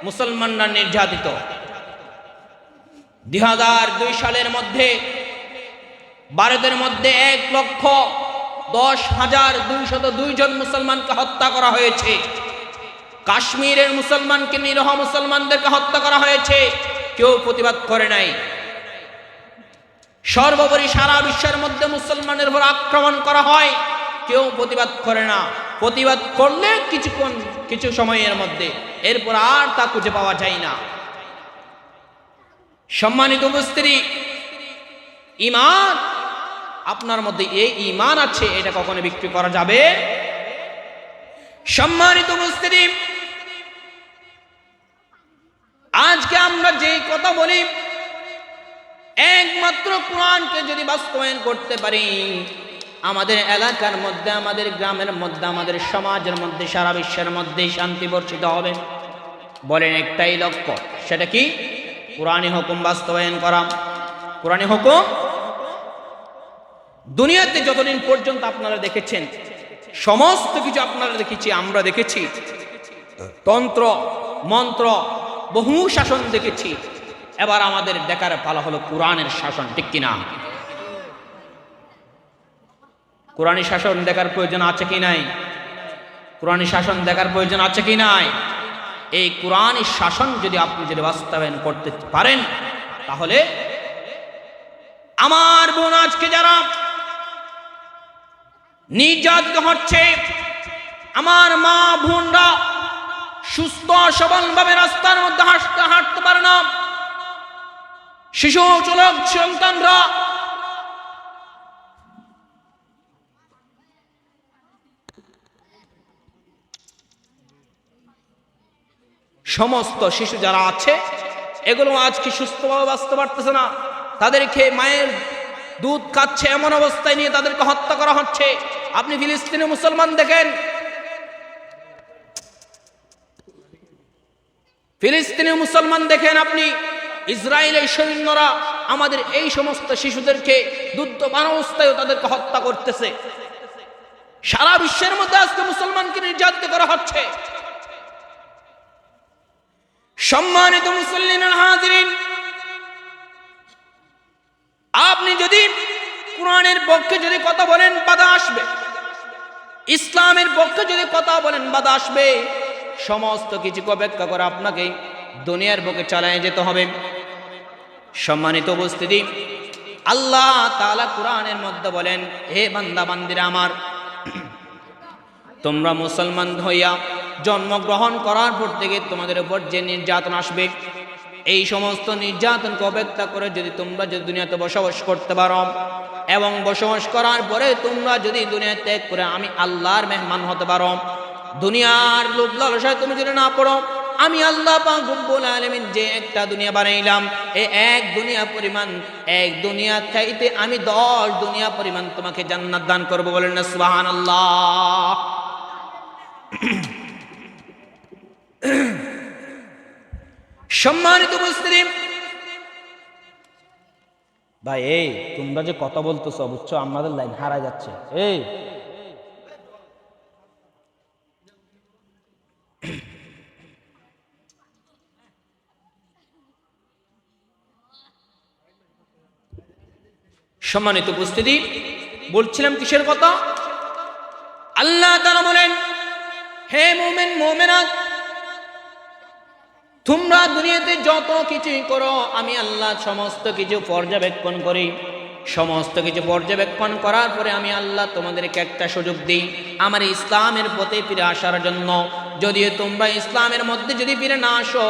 মুসলমানরা নির্যাতিত। 2002 সালের মধ্যে ভারতের মধ্যে 1,10,202 জন মুসলমানকে হত্যা করা হয়েছে। কাশ্মীরের মুসলমানকে, নিরীহ মুসলমানদেরকে হত্যা করা হয়েছে, কেউ প্রতিবাদ করে নাই। সর্বোপরি সারা বিশ্বের মধ্যে মুসলমানের উপর আক্রমণ করা হয়, কেউ প্রতিবাদ করে না। প্রতিবাদ করলে কিছুক্ষণ, কিছু সময়ের মধ্যে, এরপর আর তা খুঁজে পাওয়া যায় না। সম্মানিত উপস্থিতি, ঈমান আপনার মধ্যে এই ঈমান আছে, এটা কখনো বিক্রি করা যাবে? সম্মানিত উপস্থিতি, আজকে আমরা যে কথা বলি, একমাত্র কোরআনকে যদি বাস্তবায়ন করতে পারি, আমাদের এলাকার মধ্যে, আমাদের গ্রামের মধ্যে, আমাদের সমাজের মধ্যে, সারা বিশ্বের মধ্যে শান্তি বর্ষিত হবে। বলেন একটাই লক্ষ্য, সেটা কি? কোরআনী হুকুম বাস্তবায়ন করা। কোরআনী হুকুম দুনিয়াতে যতদিন পর্যন্ত আপনারা দেখেছেন, সমস্ত কিছু আপনারা দেখেছি, আমরা দেখেছি, তন্ত্র মন্ত্র, বহু শাসন দেখেছি। এবার আমাদের দেখার পালা হলো কোরআনের শাসন, ঠিক কিনা? কোরআনী শাসন দেখার প্রয়োজন আছে কি নাই? কোরআনী শাসন দেখার প্রয়োজন আছে কি নাই? এই কোরআনী শাসন যদি আপনি বাস্তবায়ন করতে পারেন, তাহলে আমার বোন আজকে যারা নির্যাতিত হচ্ছে, আমার মা বোনরা সুস্থ সবলভাবে রাস্তার মধ্যে হাঁটতে পারে না, শিশু চলক সন্তানরা সমস্ত শিশু যারা আছে, এগুলো আজকে সুস্থভাবে বাঁচতে পারতেছে না। তাদেরকে মায়ের দুধ খাচ্ছে এমন অবস্থায় নিয়ে তাদেরকে হত্যা করা হচ্ছে। আপনি ফিলিস্তিনি মুসলমান দেখেন, ফিলিস্তিনি মুসলমান দেখেন, আপনি ইসরায়েলের সৈন্যরা আমাদের এই সমস্ত শিশুদেরকে দুধপান অবস্থায় তাদেরকে হত্যা করতেছে। সারা বিশ্বের মধ্যে আজকে মুসলমানকে নির্যাতিত করা হচ্ছে। সম্মানিত মুসল্লিনা হাজিরিন, আপনি যদি কোরআনের পক্ষে যদি কথা বলেন, বাধা আসবে। ইসলামের পক্ষে যদি কথা বলেন, বাধা আসবে। সমস্ত কিছু অপেক্ষা করে আপনাকে দুনিয়ার বুকে চালায় যেতে হবে। সম্মানিত উপস্থিতি, আল্লাহ তাআলা কোরআনের মধ্যে বলেন, হে বান্দা বান্দিরা আমার, তোমরা মুসলমান হইয়া জন্মগ্রহণ করার পর থেকে তোমাদের উপর যে নির্যাতন আসবে, এই সমস্ত নির্যাতনকে অপেক্ষা করে যদি তোমরা যদি দুনিয়াতে বসবাস করতে পারো এবং বসবাস করার পরে তোমরা যদি দুনিয়া ত্যাগ করে আমি আল্লাহর মেহমান হতে পারো, দুনিয়ার লোভ লালসায় তুমি যদি না পড়ো, আমি আল্লাহ পাক রব্বুল আলামিন যে একটা দুনিয়া বানাইলাম, এই এক দুনিয়া পরিমাণ, এক দুনিয়া চাইতে আমি 10 দুনিয়া পরিমাণ তোমাকে জান্নাত দান করব। বলেন না সুবহানাল্লাহ। সম্মানিত উপস্থিতি ভাই, এই তোমরা যে কথা বলতেছো বুঝছো, আমাদের লাইন হারা যাচ্ছে। এই সম্মানিত উপস্থিতি, বলছিলাম কিসের কথা? আল্লাহ তাআলা বলেন, হে মুমিন মুমিনাত, তোমরা দুনিয়াতে যত কিছুই করো আমি আল্লাহ সমস্ত কিছু পর্যবেক্ষণ করি। সমস্ত কিছু পর্যবেক্ষণ করার পরে আমি আল্লাহ তোমাদেরকে একটা সুযোগ দিই আমার ইসলামের পথে ফিরে আসার জন্য। যদিও তোমরা ইসলামের মধ্যে যদি ফিরে না আসো,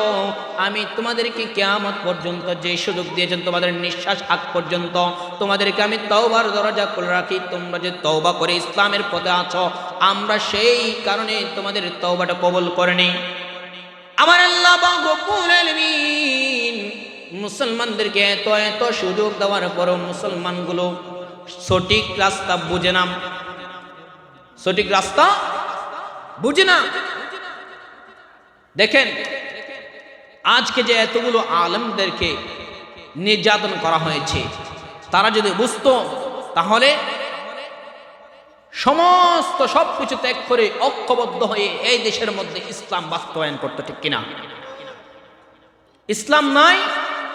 আমি তোমাদেরকে কিয়ামত পর্যন্ত যে সুযোগ দিয়েছেন তোমাদের নিঃশ্বাস আগ পর্যন্ত তোমাদেরকে আমি তওবার দরজা খুলে রাখি। তোমরা যে তওবা করে ইসলামের পথে আছো, আমরা সেই কারণে তোমাদের তওবাটা কবুল করে নিই। আমার আল্লাহ পাক রব্বুল আলামিন মুসলমানদেরকে এত এত সুযোগ দেওয়ার পরও মুসলমানগুলো সঠিক রাস্তা বুঝে না, সঠিক রাস্তা বুঝে না। দেখেন আজকে যে এতগুলো আলেমদেরকে নির্যাতন করা হয়েছে, তারা যদি বুঝতো তাহলে সমস্ত সবকিছু ত্যাগ করে ঐক্যবদ্ধ হয়ে এই দেশের মধ্যে ইসলাম বাস্তবায়ন করতে, ঠিক কিনা? ইসলাম নাই,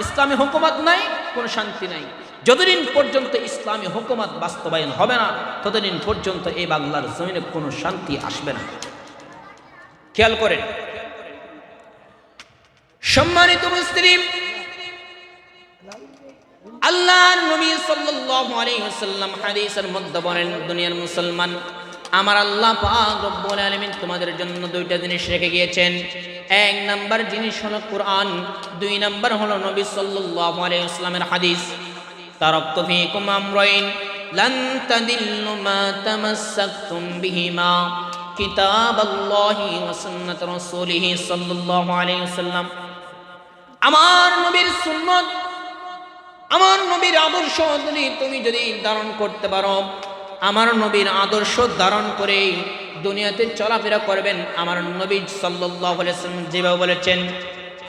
ইসলামী হুকুমত নাই, কোনো শান্তি নাই। যতদিন পর্যন্ত ইসলামী হুকুমত বাস্তবায়ন হবে না, ততদিন পর্যন্ত এই বাংলার জমিনে কোনো শান্তি আসবে না। খেয়াল করেন সম্মানিত মুসলিম, আল্লাহর নবী সাল্লাল্লাহু আলাইহি ওয়াসাল্লাম হাদিসের মধ্যে বলেন, দুনিয়ার মুসলমান, আমার আল্লাহ পাক রব্বুল আলামিন তোমাদের জন্য দুইটা জিনিস রেখে গিয়েছেন। এক নাম্বার জিনিস হলো কোরআন, দুই নাম্বার হলো নবী সাল্লাল্লাহু আলাইহি ওয়াসাল্লামের হাদিস। তারাকতু ফীকুম আমরাইন লান তাদিল্লু মা তামাসসাকতুম বিহিমা কিতাবাল্লাহি ওয়া সুন্নাত রাসূলিহি সাল্লাল্লাহু আলাইহি ওয়াসাল্লাম। আমার নবীর সুন্নাত, আমার নবীর আদর্শ তুমি যদি ধারণ করতে পারো, আমার নবীর আদর্শ ধারণ করে দুনিয়াতে চলাফেরা করবেন। আমার নবী সাল্লাল্লাহু আলাইহি ওয়াসাল্লাম যেভাবে বলেছেন,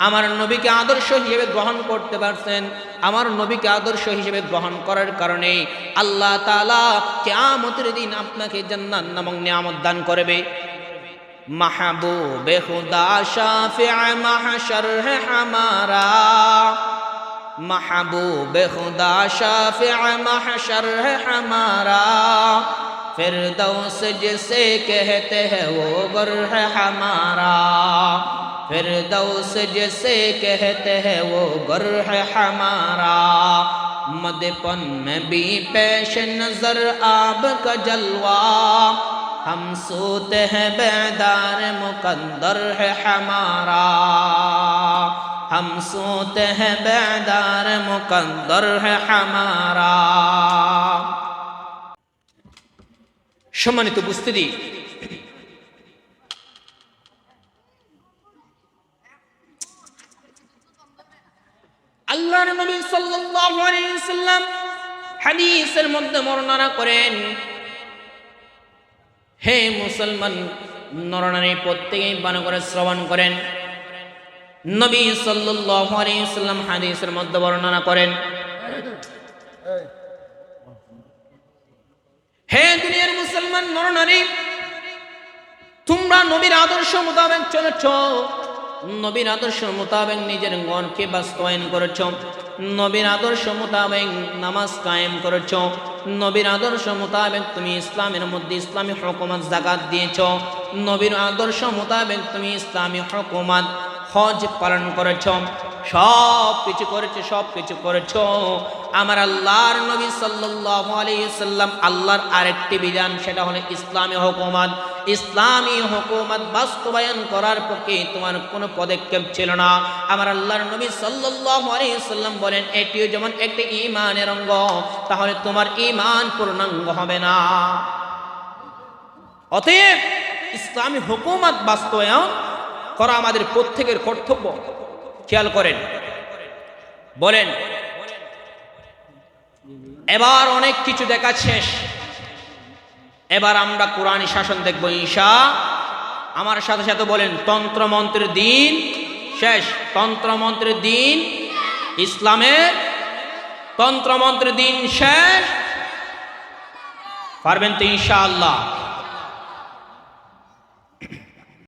আমার নবীকে আদর্শ হিসেবে গ্রহণ করতে পারছেন। আমার নবীকে আদর্শ হিসেবে গ্রহণ করার কারণে আল্লাহ তাআলা কিয়ামতের দিন আপনাকে জান্নাত নামক নিয়ামত দান করবে। মাহবুবে খুদা শাফি'আ মাহশর है हमारा, महबूब खुदा शाफ़िअ महशर है हमारा, फिरदौस जिसे कहते हैं वो गर है हमारा, फिरदौस जिसे कहते हैं वो गर है हमारा। मदपन में भी पेश नजर आपका जलवा, हम सोते हैं बेदार मुकद्दर है हमारा, हम सोते हैं बेदार मुकद्दर है हमारा। সম্মানিত উপস্থিতি, আল্লাহর নবী সাল্লাল্লাহু আলাইহি ওয়াসাল্লাম হাদিসের মধ্যে বর্ণনা করেন, হে মুসলমান নরনারী প্রত্যেকেই ভালো করে শ্রবণ করেন। নবী সাল্লাল্লাহু আলাইহি ওয়াসাল্লাম হাদিসের মধ্যে বর্ণনা করেন, হে দুনিয়ার মুসলমান নরনারী, তোমরা নবীর আদর্শ মোতাবেক চলেছ, নবীর আদর্শ মোতাবেক নিজের মনকে বাস্তবায়ন করেছ, নবীর আদর্শ মোতাবেক নামাজ কায়েম করেছ, নবীর আদর্শ মোতাবেক তুমি ইসলামের মধ্যে ইসলামী হুকুমত যাকাত দিয়েছ, নবীর আদর্শ মোতাবেক তুমি ইসলামী হুকুমত হজ পালন করেছ, সব কিছু করেছ। আমার আল্লাহর নবী সাল্লাল্লাহু আলাইহি সাল্লাম আল্লাহর আরেকটি বিধান, সেটা হলো ইসলামী হুকুমত। ইসলামী হুকুমত বাস্তবায়ন করার পক্ষে তোমার কোনো পদক্ষেপ ছিল না। আমার আল্লাহর নবী সাল্লাল্লাহু আলাইহি সাল্লাম বলেন, এটিও যেমন একটি ঈমানের অঙ্গ, তাহলে তোমার ঈমান পূর্ণাঙ্গ হবে না। অতএব ইসলামী হুকুমত বাস্তবায়ন করা আমাদের প্রত্যেকের কর্তব্য। খেয়াল করেন, বলেন এবার অনেক কিছু দেখা শেষ, এবার আমরা কোরআনী শাসন দেখব ইনশাআল্লাহ। আমার সাথে সাথে বলেন, তন্ত্রমন্ত্রের দিন শেষ। তন্ত্রমন্ত্রের দিন, ইসলামের তন্ত্রমন্ত্রের দিন শেষ। পারবেন তো ইনশাআল্লাহ?